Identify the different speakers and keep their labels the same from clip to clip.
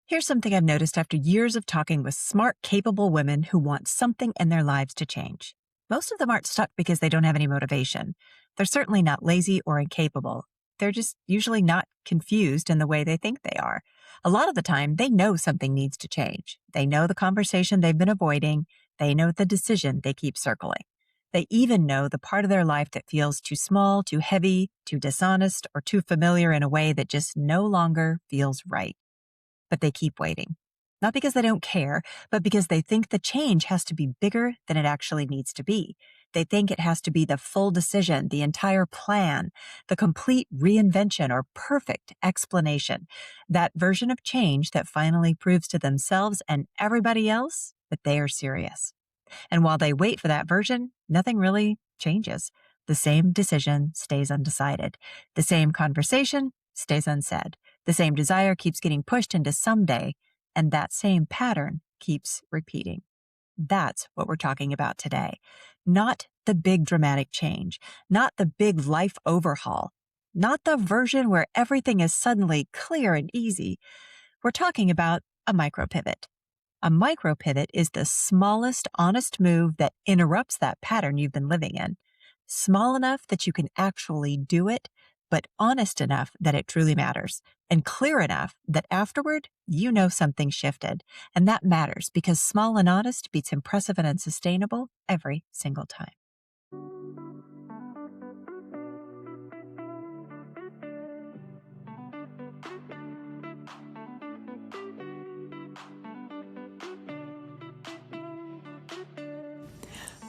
Speaker 1: Here's something I've noticed after years of talking with smart, capable women who want something in their lives to change. Most of them aren't stuck because they don't have any motivation. They're certainly not lazy or incapable. They're just usually not confused in the way they think they are. A lot of the time, they know something needs to change. They know the conversation they've been avoiding. They know the decision they keep circling. They even know the part of their life that feels too small, too heavy, too dishonest, or too familiar in a way that just no longer feels right. But they keep waiting. Not because they don't care, but because they think the change has to be bigger than it actually needs to be. They think it has to be the full decision, the entire plan, the complete reinvention or perfect explanation. That version of change that finally proves to themselves and everybody else that they are serious. And while they wait for that version, nothing really changes. The same decision stays undecided. The same conversation stays unsaid. The same desire keeps getting pushed into someday, and that same pattern keeps repeating. That's what we're talking about today. Not the big dramatic change, not the big life overhaul, not the version where everything is suddenly clear and easy. We're talking about a micro pivot. A micro pivot is the smallest honest move that interrupts that pattern you've been living in. Small enough that you can actually do it, but honest enough that it truly matters, and clear enough that afterward, you know something shifted. And that matters because small and honest beats impressive and unsustainable every single time.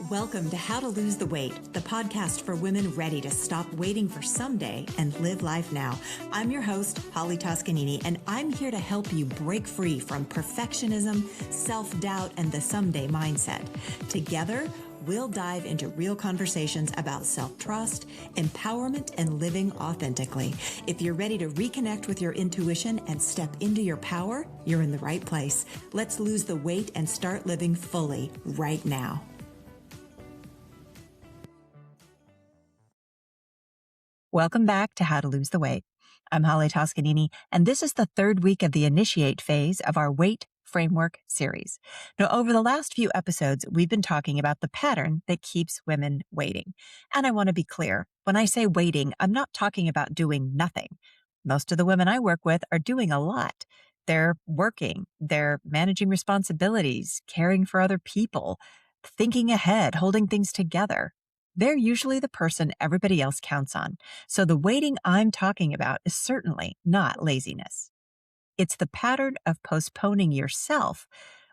Speaker 1: Welcome to How to Lose the Weight, the podcast for women ready to stop waiting for someday and live life now. I'm your host, Holly Toscanini, and I'm here to help you break free from perfectionism, self-doubt, and the someday mindset. Together, we'll dive into real conversations about self-trust, empowerment, and living authentically. If you're ready to reconnect with your intuition and step into your power, you're in the right place. Let's lose the weight and start living fully right now. Welcome back to How to Lose the Weight. I'm Holly Toscanini, and this is the third week of the Initiate phase of our Weight Framework series. Now, over the last few episodes, we've been talking about the pattern that keeps women waiting. And I want to be clear, when I say waiting, I'm not talking about doing nothing. Most of the women I work with are doing a lot. They're working, they're managing responsibilities, caring for other people, thinking ahead, holding things together. They're usually the person everybody else counts on. So the waiting I'm talking about is certainly not laziness. It's the pattern of postponing yourself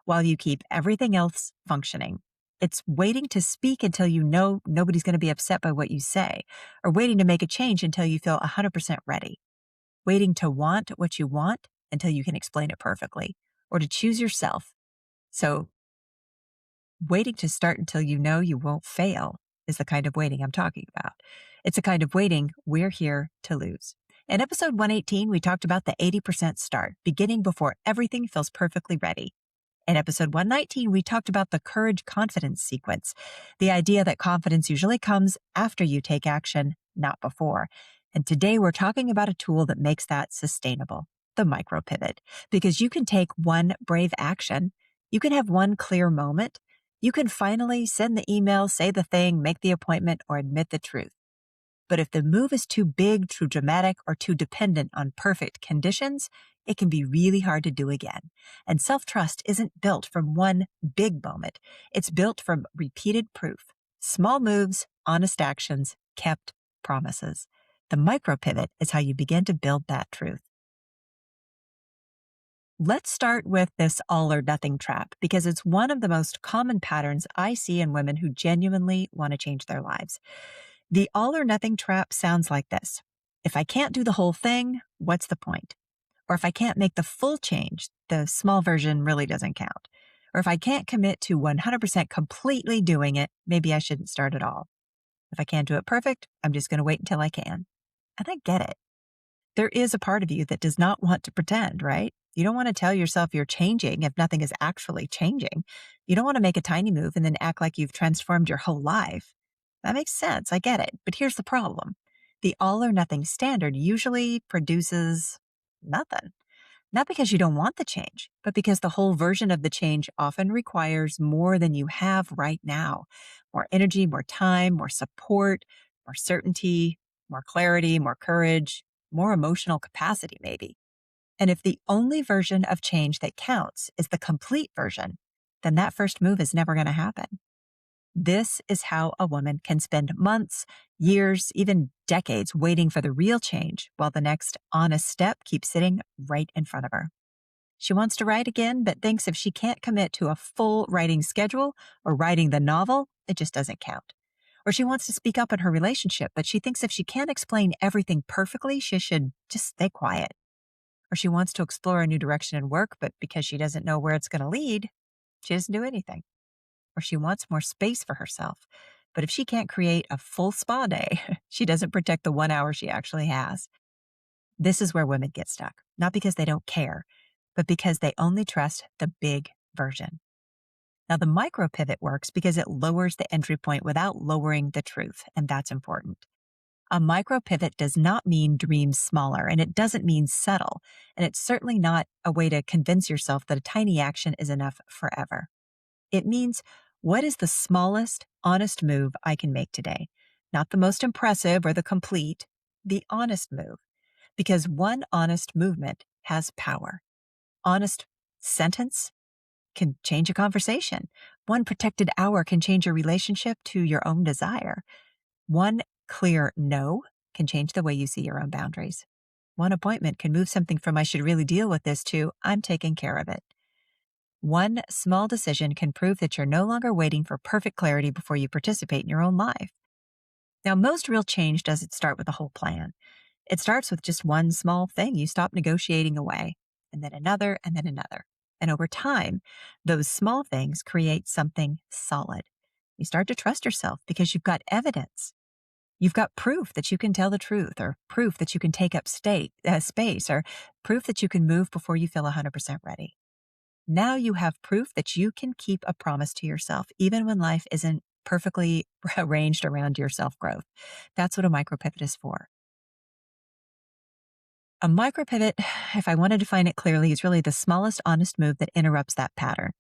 Speaker 1: while you keep everything else functioning. It's waiting to speak until you know nobody's going to be upset by what you say, or waiting to make a change until you feel 100% ready. Waiting to want what you want until you can explain it perfectly, or to choose yourself. So waiting to start until you know you won't fail is the kind of waiting I'm talking about. It's a kind of waiting we're here to lose. In episode 118, we talked about the 80% start, beginning before everything feels perfectly ready. In episode 119, we talked about the courage-confidence sequence, the idea that confidence usually comes after you take action, not before. And today we're talking about a tool that makes that sustainable, the micro pivot, because you can take one brave action, you can have one clear moment, you can finally send the email, say the thing, make the appointment, or admit the truth. But if the move is too big, too dramatic, or too dependent on perfect conditions, it can be really hard to do again. And self-trust isn't built from one big moment. It's built from repeated proof. Small moves, honest actions, kept promises. The micro pivot is how you begin to build that truth. Let's start with this all or nothing trap because it's one of the most common patterns I see in women who genuinely want to change their lives. The all or nothing trap sounds like this. If I can't do the whole thing, what's the point? Or if I can't make the full change, the small version really doesn't count. Or if I can't commit to 100% completely doing it, maybe I shouldn't start at all. If I can't do it perfect, I'm just going to wait until I can. And I get it. There is a part of you that does not want to pretend, right? You don't want to tell yourself you're changing if nothing is actually changing. You don't want to make a tiny move and then act like you've transformed your whole life. That makes sense. I get it. But here's the problem. The all or nothing standard usually produces nothing. Not because you don't want the change, but because the whole version of the change often requires more than you have right now. More energy, more time, more support, more certainty, more clarity, more courage, more emotional capacity, maybe. And if the only version of change that counts is the complete version, then that first move is never going to happen. This is how a woman can spend months, years, even decades waiting for the real change while the next honest step keeps sitting right in front of her. She wants to write again, but thinks if she can't commit to a full writing schedule or writing the novel, it just doesn't count. Or she wants to speak up in her relationship, but she thinks if she can't explain everything perfectly, she should just stay quiet. Or she wants to explore a new direction in work, but because she doesn't know where it's going to lead, she doesn't do anything. Or she wants more space for herself. But if she can't create a full spa day, she doesn't protect the 1 hour she actually has. This is where women get stuck, not because they don't care, but because they only trust the big version. Now, the micro pivot works because it lowers the entry point without lowering the truth, and that's important. A micro pivot does not mean dream smaller, and it doesn't mean settle, and it's certainly not a way to convince yourself that a tiny action is enough forever. It means, what is the smallest, honest move I can make today? Not the most impressive or the complete, the honest move. Because one honest movement has power. Honest sentence can change a conversation. One protected hour can change your relationship to your own desire. One clear no can change the way you see your own boundaries. One appointment can move something from I should really deal with this to I'm taking care of it. One small decision can prove that you're no longer waiting for perfect clarity before you participate in your own life. Now, most real change doesn't start with a whole plan. It starts with just one small thing you stop negotiating away, and then another, and then another. And over time, those small things create something solid. You start to trust yourself because you've got evidence. You've got proof that you can tell the truth, or proof that you can take up space, or proof that you can move before you feel 100% ready. Now you have proof that you can keep a promise to yourself, even when life isn't perfectly arranged around your self growth. That's what a micro pivot is for. A micro pivot, if I want to define it clearly, is really the smallest honest move that interrupts that pattern.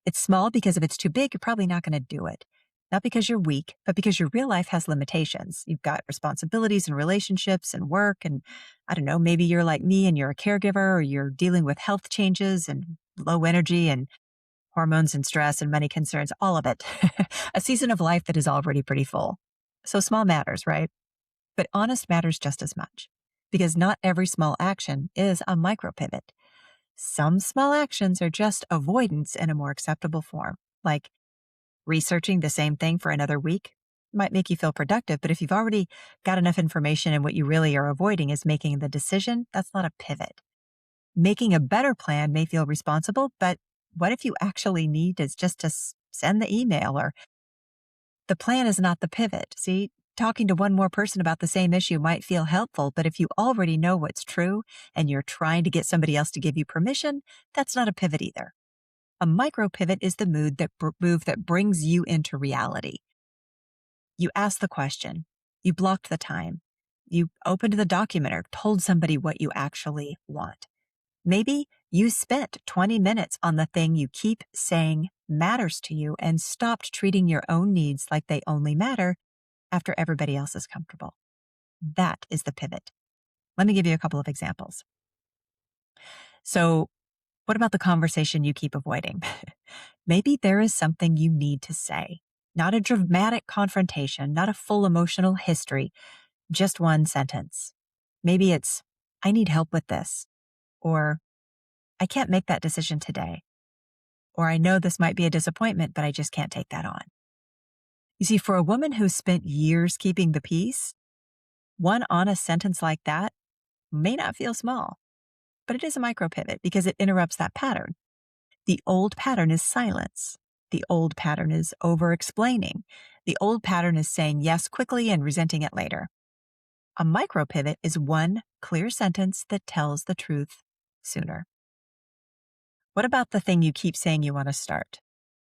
Speaker 1: It's small because if it's too big, you're probably not going to do it. Not because you're weak, but because your real life has limitations. You've got responsibilities and relationships and work. And I don't know, maybe you're like me and you're a caregiver, or you're dealing with health changes and low energy and hormones and stress and money concerns, all of it. A season of life that is already pretty full. So small matters, right? But honest matters just as much, because not every small action is a micro pivot. Some small actions are just avoidance in a more acceptable form, like researching the same thing for another week. Might make you feel productive, but if you've already got enough information and what you really are avoiding is making the decision, that's not a pivot. Making a better plan may feel responsible, but what if you actually need is just to send the email, or the plan is not the pivot? See, talking to one more person about the same issue might feel helpful, but if you already know what's true and you're trying to get somebody else to give you permission, that's not a pivot either. A micro pivot is the move that brings you into reality. You asked the question, you blocked the time, you opened the document or told somebody what you actually want. Maybe you spent 20 minutes on the thing you keep saying matters to you and stopped treating your own needs like they only matter after everybody else is comfortable. That is the pivot. Let me give you a couple of examples. So, what about the conversation you keep avoiding? Maybe there is something you need to say. Not a dramatic confrontation, not a full emotional history, just one sentence. Maybe it's, I need help with this, or I can't make that decision today, or I know this might be a disappointment, but I just can't take that on. You see, for a woman who's spent years keeping the peace, one honest sentence like that may not feel small, but it is a micro pivot because it interrupts that pattern. The old pattern is silence. The old pattern is over explaining. The old pattern is saying yes quickly and resenting it later. A micro pivot is one clear sentence that tells the truth sooner. What about the thing you keep saying you want to start?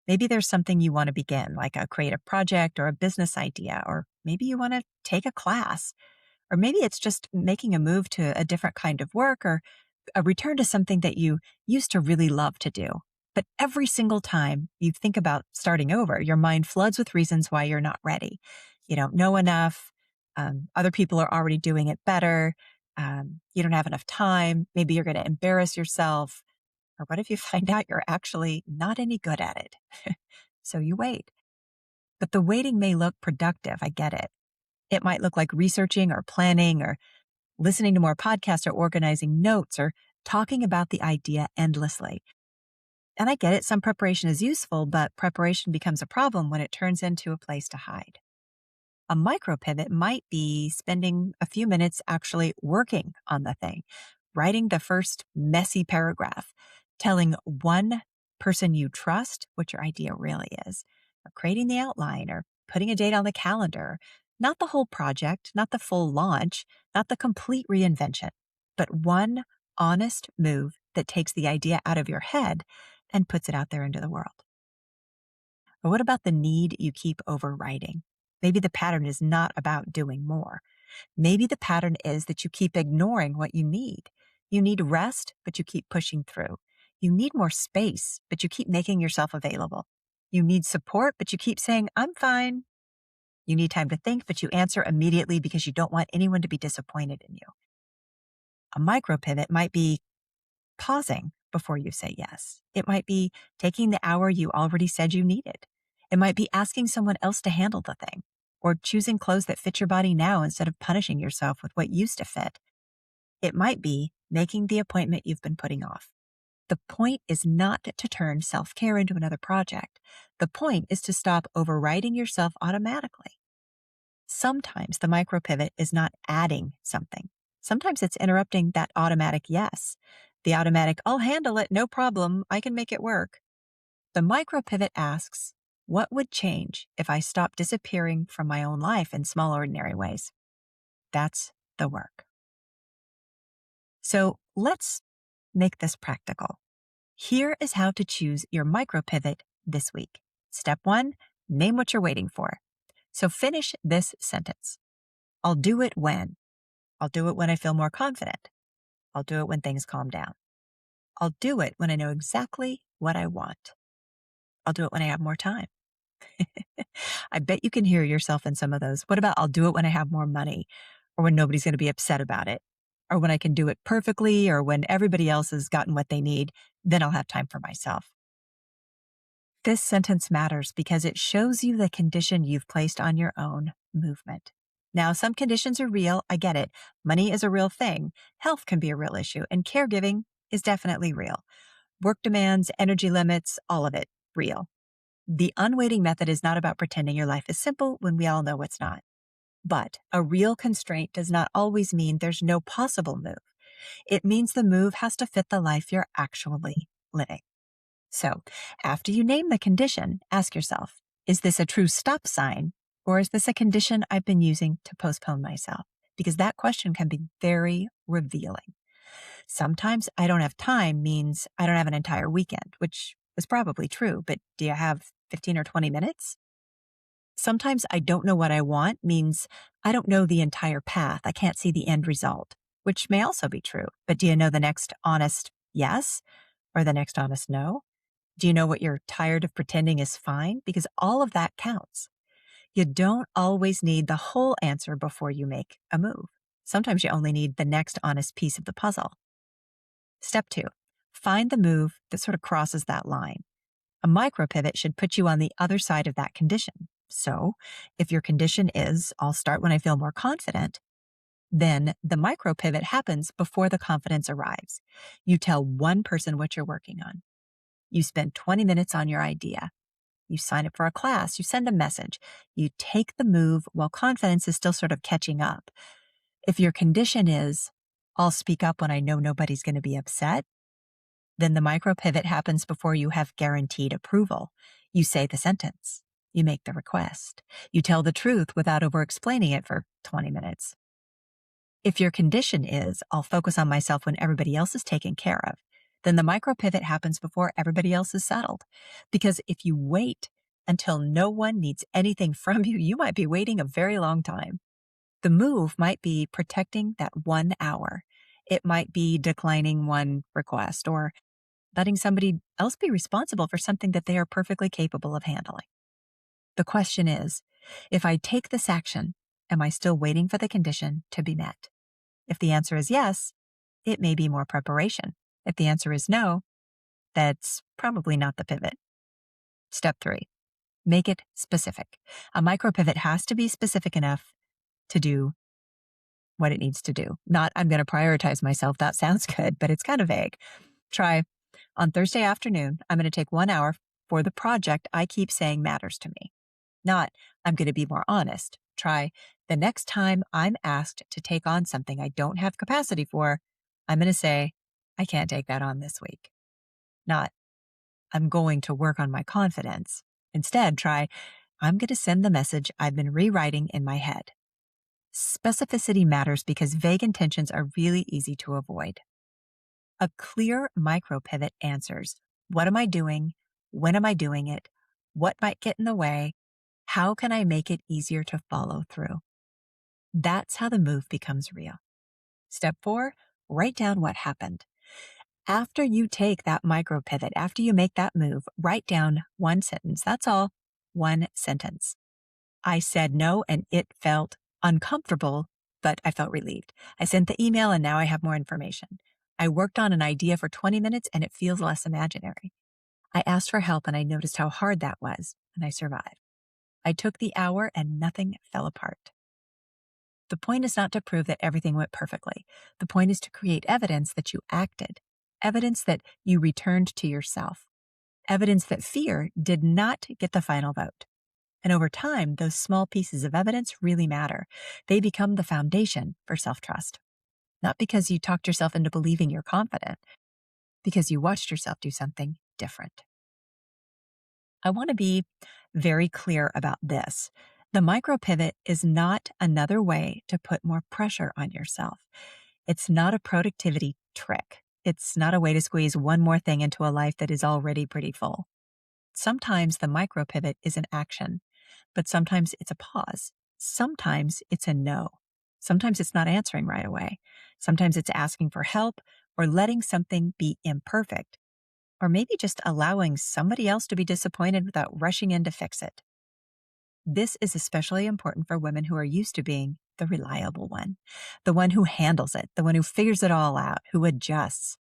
Speaker 1: Maybe there's something you want to begin, like a creative project or a business idea, or maybe you want to take a class, or maybe it's just making a move to a different kind of work, or a return to something that you used to really love to do. But every single time you think about starting over, your mind floods with reasons why you're not ready. You don't know enough. Other people are already doing it better. You don't have enough time. Maybe you're going to embarrass yourself. Or what if you find out you're actually not any good at it? So you wait. But the waiting may look productive. I get it. It might look like researching or planning or listening to more podcasts or organizing notes or talking about the idea endlessly. And I get it, some preparation is useful, but preparation becomes a problem when it turns into a place to hide. A micro pivot might be spending a few minutes actually working on the thing, writing the first messy paragraph, telling one person you trust what your idea really is, or creating the outline, or putting a date on the calendar. Not the whole project, not the full launch, not the complete reinvention, but one honest move that takes the idea out of your head and puts it out there into the world. But what about the need you keep overriding? Maybe the pattern is not about doing more. Maybe the pattern is that you keep ignoring what you need. You need rest, but you keep pushing through. You need more space, but you keep making yourself available. You need support, but you keep saying, I'm fine. You need time to think, but you answer immediately because you don't want anyone to be disappointed in you. A micro pivot might be pausing before you say yes. It might be taking the hour you already said you needed. It might be asking someone else to handle the thing, or choosing clothes that fit your body now instead of punishing yourself with what used to fit. It might be making the appointment you've been putting off. The point is not to turn self-care into another project. The point is to stop overriding yourself automatically. Sometimes the micro pivot is not adding something. Sometimes it's interrupting that automatic yes. The automatic, I'll handle it, no problem, I can make it work. The micro pivot asks, what would change if I stopped disappearing from my own life in small, ordinary ways? That's the work. So let's make this practical. Here is how to choose your micro pivot this week. Step 1, name what you're waiting for. So finish this sentence. I'll do it when. I'll do it when I feel more confident. I'll do it when things calm down. I'll do it when I know exactly what I want. I'll do it when I have more time. I bet you can hear yourself in some of those. What about I'll do it when I have more money, or when nobody's going to be upset about it, or when I can do it perfectly, or when everybody else has gotten what they need, then I'll have time for myself. This sentence matters because it shows you the condition you've placed on your own movement. Now, some conditions are real. I get it. Money is a real thing. Health can be a real issue, and caregiving is definitely real. Work demands, energy limits, all of it, real. The unwaiting method is not about pretending your life is simple when we all know it's not. But a real constraint does not always mean there's no possible move. It means the move has to fit the life you're actually living. So, after you name the condition, ask yourself, is this a true stop sign, or is this a condition I've been using to postpone myself? Because that question can be very revealing. Sometimes I don't have time means I don't have an entire weekend, which is probably true, but do you have 15 or 20 minutes? Sometimes I don't know what I want means I don't know the entire path. I can't see the end result, which may also be true. But do you know the next honest yes or the next honest no? Do you know what you're tired of pretending is fine? Because all of that counts. You don't always need the whole answer before you make a move. Sometimes you only need the next honest piece of the puzzle. Step 2, find the move that sort of crosses that line. A micro pivot should put you on the other side of that condition. So if your condition is, I'll start when I feel more confident, then the micro pivot happens before the confidence arrives. You tell one person what you're working on. You spend 20 minutes on your idea. You sign up for a class. You send a message. You take the move while confidence is still sort of catching up. If your condition is, I'll speak up when I know nobody's going to be upset, then the micro pivot happens before you have guaranteed approval. You say the sentence. You make the request. You tell the truth without over-explaining it for 20 minutes. If your condition is, I'll focus on myself when everybody else is taken care of, then the micro pivot happens before everybody else is settled. Because if you wait until no one needs anything from you, you might be waiting a very long time. The move might be protecting that 1 hour. It might be declining one request or letting somebody else be responsible for something that they are perfectly capable of handling. The question is, if I take this action, am I still waiting for the condition to be met? If the answer is yes, it may be more preparation. If the answer is no, that's probably not the pivot. Step 3, make it specific. A micro pivot has to be specific enough to do what it needs to do. Not, I'm going to prioritize myself. That sounds good, but it's kind of vague. Try, on Thursday afternoon, I'm going to take 1 hour for the project I keep saying matters to me. Not, I'm going to be more honest. Try, the next time I'm asked to take on something I don't have capacity for, I'm going to say, I can't take that on this week. Not, I'm going to work on my confidence. Instead, try, I'm going to send the message I've been rewriting in my head. Specificity matters because vague intentions are really easy to avoid. A clear micro pivot answers, what am I doing? When am I doing it? What might get in the way? How can I make it easier to follow through? That's how the move becomes real. Step 4, write down what happened. After you take that micro pivot, after you make that move, write down one sentence. That's all. One sentence. I said no and it felt uncomfortable, but I felt relieved. I sent the email and now I have more information. I worked on an idea for 20 minutes and it feels less imaginary. I asked for help and I noticed how hard that was, and I survived. I took the hour and nothing fell apart. The point is not to prove that everything went perfectly. The point is to create evidence that you acted, evidence that you returned to yourself, evidence that fear did not get the final vote. And over time, those small pieces of evidence really matter. They become the foundation for self-trust. Not because you talked yourself into believing you're confident, because you watched yourself do something different. I want to be very clear about this. The micro pivot is not another way to put more pressure on yourself. It's not a productivity trick. It's not a way to squeeze one more thing into a life that is already pretty full. Sometimes the micro pivot is an action, but sometimes it's a pause. Sometimes it's a no. Sometimes it's not answering right away. Sometimes it's asking for help or letting something be imperfect, or maybe just allowing somebody else to be disappointed without rushing in to fix it. This is especially important for women who are used to being the reliable one, the one who handles it, the one who figures it all out, who adjusts,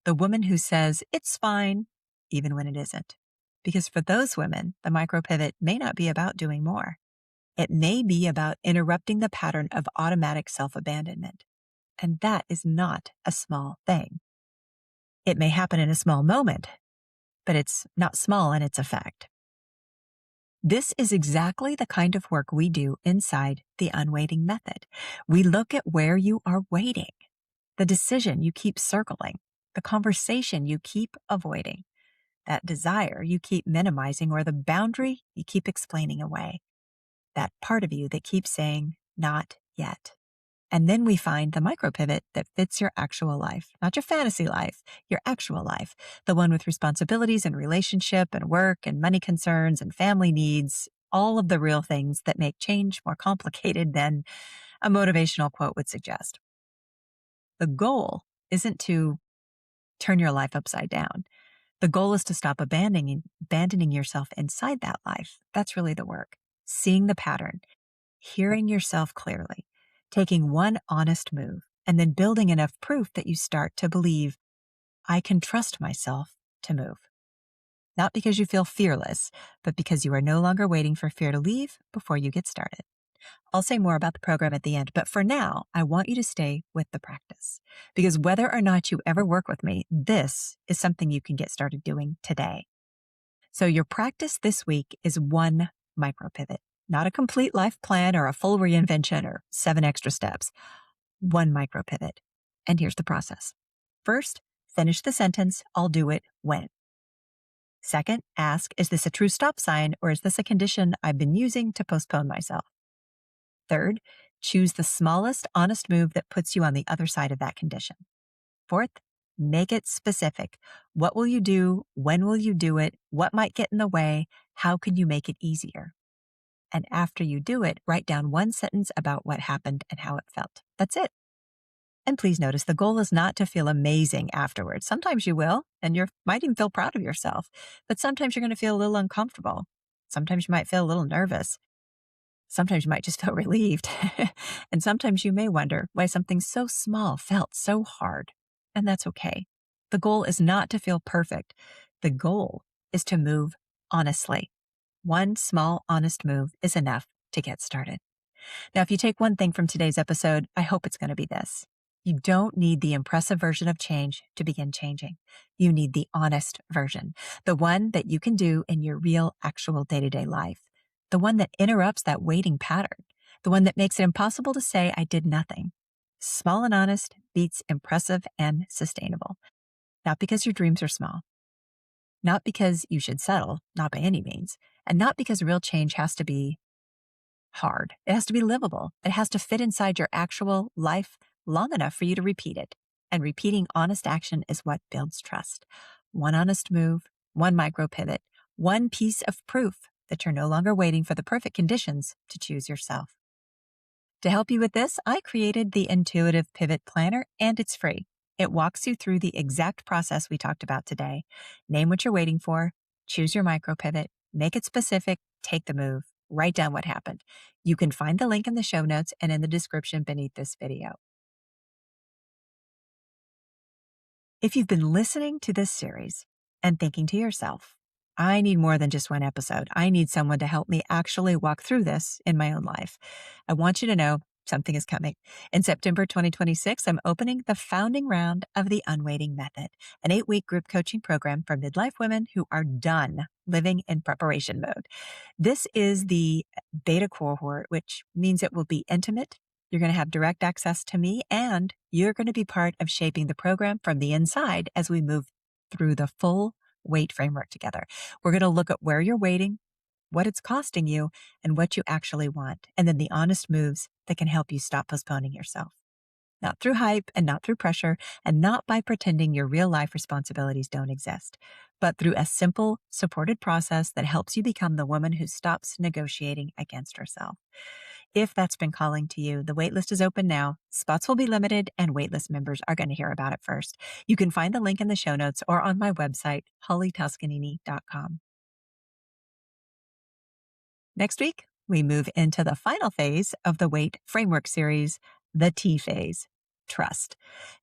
Speaker 1: the woman who says, it's fine, even when it isn't. Because for those women, the micro pivot may not be about doing more. It may be about interrupting the pattern of automatic self-abandonment. And that is not a small thing. It may happen in a small moment, but it's not small in its effect. This is exactly the kind of work we do inside the unwaiting method. We look at where you are waiting, the decision you keep circling, the conversation you keep avoiding, that desire you keep minimizing, or the boundary you keep explaining away, that part of you that keeps saying, not yet. And then we find the micro pivot that fits your actual life, not your fantasy life, your actual life, the one with responsibilities and relationship and work and money concerns and family needs, all of the real things that make change more complicated than a motivational quote would suggest. The goal isn't to turn your life upside down. The goal is to stop abandoning yourself inside that life. That's really the work. Seeing the pattern, hearing yourself clearly, taking one honest move, and then building enough proof that you start to believe, I can trust myself to move. Not because you feel fearless, but because you are no longer waiting for fear to leave before you get started. I'll say more about the program at the end, but for now, I want you to stay with the practice. Because whether or not you ever work with me, this is something you can get started doing today. So your practice this week is one micro pivot. Not a complete life plan or a full reinvention or 7 extra steps. One micro pivot. And here's the process. First, finish the sentence, I'll do it when. Second, ask, is this a true stop sign or is this a condition I've been using to postpone myself? Third, choose the smallest honest move that puts you on the other side of that condition. Fourth, make it specific. What will you do? When will you do it? What might get in the way? How can you make it easier? And after you do it, write down one sentence about what happened and how it felt. That's it. And please notice the goal is not to feel amazing afterwards. Sometimes you will, and you might even feel proud of yourself, but sometimes you're going to feel a little uncomfortable. Sometimes you might feel a little nervous. Sometimes you might just feel relieved. And sometimes you may wonder why something so small felt so hard. And that's okay. The goal is not to feel perfect. The goal is to move honestly. One small, honest move is enough to get started. Now, if you take one thing from today's episode, I hope it's going to be this. You don't need the impressive version of change to begin changing. You need the honest version, the one that you can do in your real, actual day-to-day life, the one that interrupts that waiting pattern, the one that makes it impossible to say, I did nothing. Small and honest beats impressive and sustainable. Not because your dreams are small, not because you should settle, not by any means, and not because real change has to be hard. It has to be livable. It has to fit inside your actual life long enough for you to repeat it. And repeating honest action is what builds trust. One honest move, one micro pivot, one piece of proof that you're no longer waiting for the perfect conditions to choose yourself. To help you with this, I created the Intuitive Pivot Planner, and it's free. It walks you through the exact process we talked about today. Name what you're waiting for, choose your micro pivot, make it specific, take the move. Write down what happened. You can find the link in the show notes and in the description beneath this video. If you've been listening to this series and thinking to yourself, I need more than just one episode. I need someone to help me actually walk through this in my own life. I want you to know something is coming. In September 2026, I'm opening the founding round of the Unwaiting Method, an 8-week group coaching program for midlife women who are done living in preparation mode. This is the beta cohort, which means it will be intimate. You're going to have direct access to me, and you're going to be part of shaping the program from the inside as we move through the full WAIT framework together. We're going to look at where you're waiting, what it's costing you, and what you actually want, and then the honest moves that can help you stop postponing yourself. Not through hype and not through pressure, and not by pretending your real life responsibilities don't exist, but through a simple, supported process that helps you become the woman who stops negotiating against herself. If that's been calling to you, the waitlist is open now. Spots will be limited, and waitlist members are going to hear about it first. You can find the link in the show notes or on my website, hollytoscanini.com. Next week, we move into the final phase of the WAIT framework series, the T phase, trust.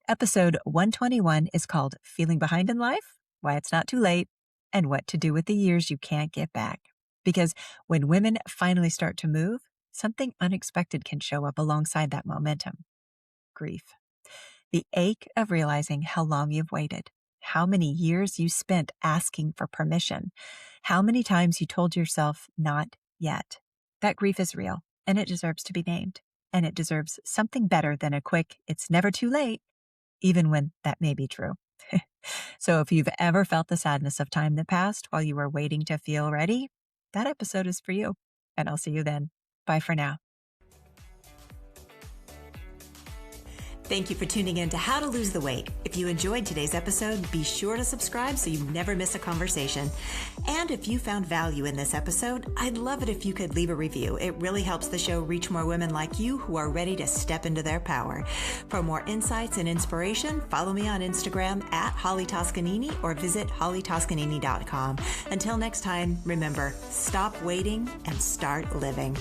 Speaker 1: Episode 121 is called Feeling Behind in Life, Why It's Not Too Late, and What to Do with the Years You Can't Get Back. Because when women finally start to move, something unexpected can show up alongside that momentum. Grief. The ache of realizing how long you've waited, how many years you spent asking for permission, how many times you told yourself not yet. That grief is real, and it deserves to be named. And it deserves something better than a quick, it's never too late, even when that may be true. So if you've ever felt the sadness of time that passed while you were waiting to feel ready, that episode is for you. And I'll see you then. Bye for now. Thank you for tuning in to How to Lose the Weight. If you enjoyed today's episode, be sure to subscribe so you never miss a conversation. And if you found value in this episode, I'd love it if you could leave a review. It really helps the show reach more women like you who are ready to step into their power. For more insights and inspiration, follow me on Instagram at Holly Toscanini or visit hollytoscanini.com. Until next time, remember, stop waiting and start living.